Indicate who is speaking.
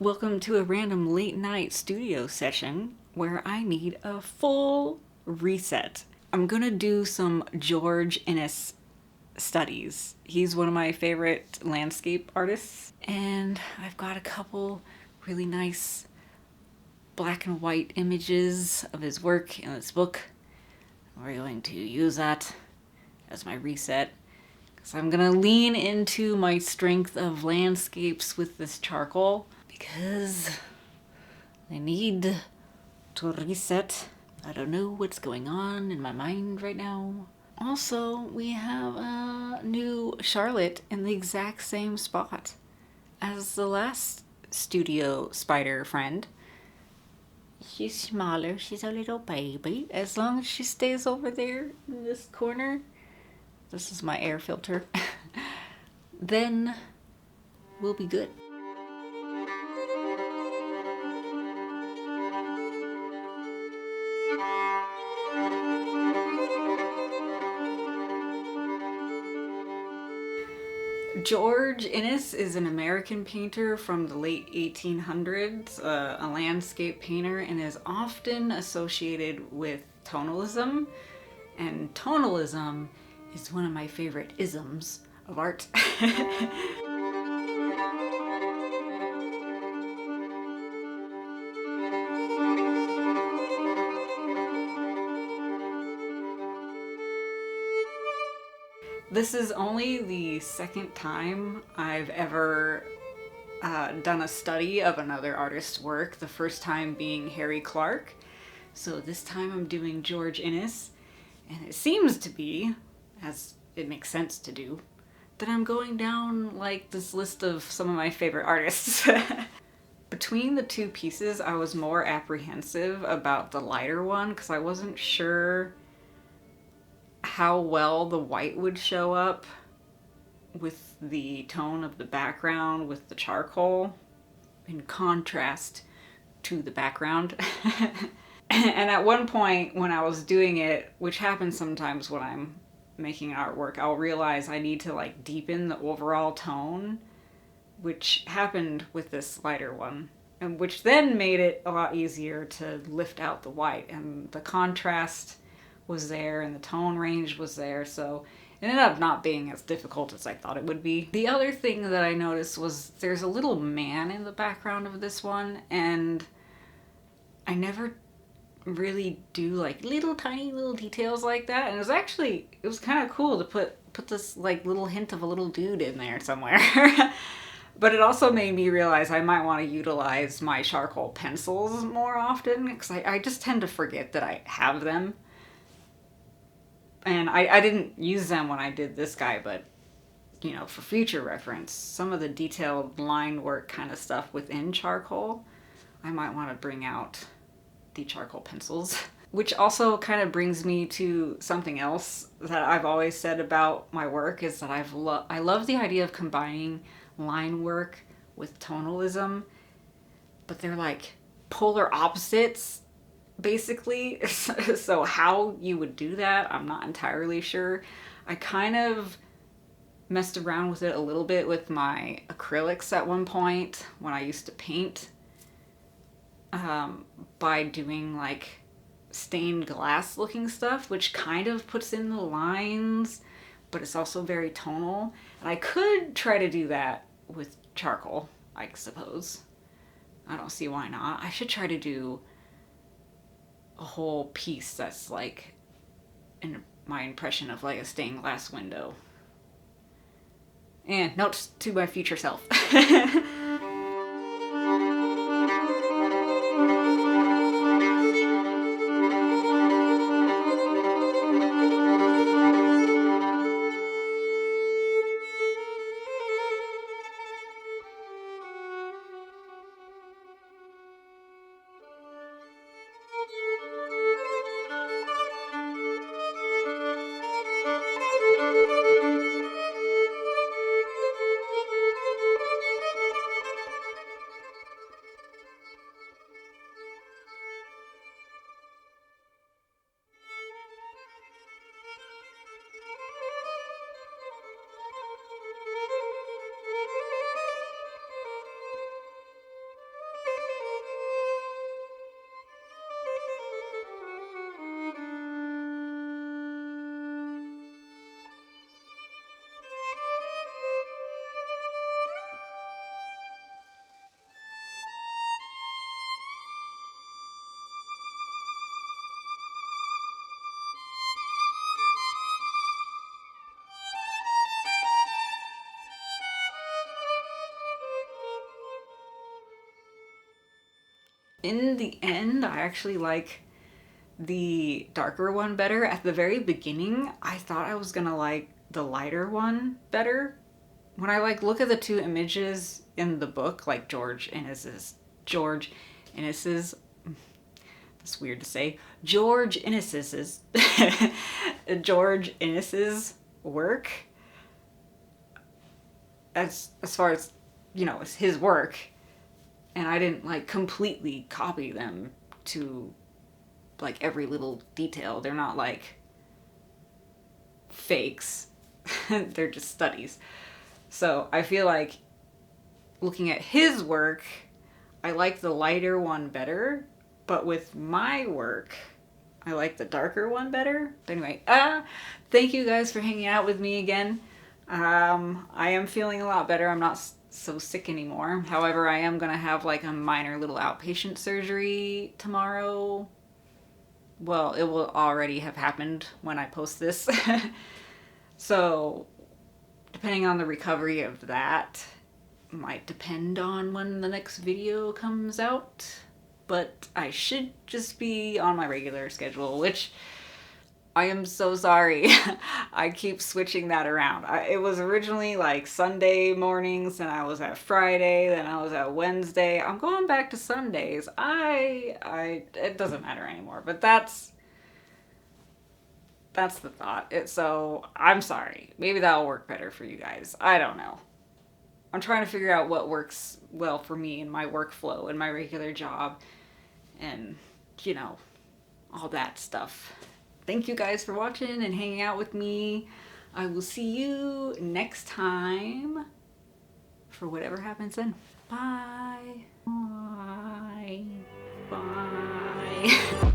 Speaker 1: Welcome to a random late night studio session where I need a full reset. I'm gonna do some George Inness studies. He's one of my favorite landscape artists, and I've got a couple really nice black and white images of his work in this book. We're going to use that as my reset. So I'm gonna lean into my strength of landscapes with this charcoal because I need to reset. I don't know what's going on in my mind right now. Also, we have a new Charlotte in the exact same spot as the last studio spider friend. She's smaller, she's a little baby. As long as she stays over there in this corner, this is my air filter, then we'll be good. George Inness is an American painter from the late 1800s, a landscape painter, and is often associated with tonalism. And tonalism is one of my favorite isms of art. This is only the second time I've ever done a study of another artist's work, the first time being Harry Clark. So this time I'm doing George Inness, and it seems to be, as it makes sense to do, that I'm going down like this list of some of my favorite artists. Between the two pieces, I was more apprehensive about the lighter one because I wasn't sure how well the white would show up with the tone of the background with the charcoal in contrast to the background. And at one point when I was doing it, which happens sometimes when I'm making artwork, I'll realize I need to like deepen the overall tone, which happened with this lighter one, and which then made it a lot easier to lift out the white, and the contrast was there and the tone range was there, so it ended up not being as difficult as I thought it would be. The other thing that I noticed was there's a little man in the background of this one, and I never really do like little tiny little details like that, and it was kind of cool to put this like little hint of a little dude in there somewhere. But it also made me realize I might want to utilize my charcoal pencils more often because I just tend to forget that I have them. And I didn't use them when I did this guy, but you know, for future reference, some of the detailed line work kind of stuff within charcoal, I might want to bring out the charcoal pencils. Which also kind of brings me to something else that I've always said about my work is that I love the idea of combining line work with tonalism, but they're like polar opposites basically. So how you would do that, I'm not entirely sure. I kind of messed around with it a little bit with my acrylics at one point when I used to paint, by doing like stained glass looking stuff, which kind of puts in the lines, but it's also very tonal. And I could try to do that with charcoal, I suppose. I don't see why not. I should try to do a whole piece that's like my impression of like a stained glass window. And notes to my future self. In the end, I actually like the darker one better. At the very beginning, I thought I was gonna like the lighter one better. When I like look at the two images in the book, like George Inness's, that's weird to say, George Inness's, George Inness's work, as far as, you know, it's his work, and I didn't like completely copy them to like every little detail. They're not like fakes. They're just studies. So I feel like looking at his work, I like the lighter one better, but with my work, I like the darker one better. But anyway, thank you guys for hanging out with me again. I am feeling a lot better. I'm not so sick anymore. However, I am gonna have like a minor little outpatient surgery tomorrow. Well, it will already have happened when I post this. So, depending on the recovery of that, might depend on when the next video comes out. But I should just be on my regular schedule, which I am so sorry. I keep switching that around. It was originally like Sunday mornings, and I was at Friday, then I was at Wednesday. I'm going back to Sundays. It doesn't matter anymore, but that's the thought. So I'm sorry. Maybe that'll work better for you guys. I don't know. I'm trying to figure out what works well for me in my workflow and my regular job and, you know, all that stuff. Thank you guys for watching and hanging out with me. I will see you next time for whatever happens then. Bye. Bye. Bye.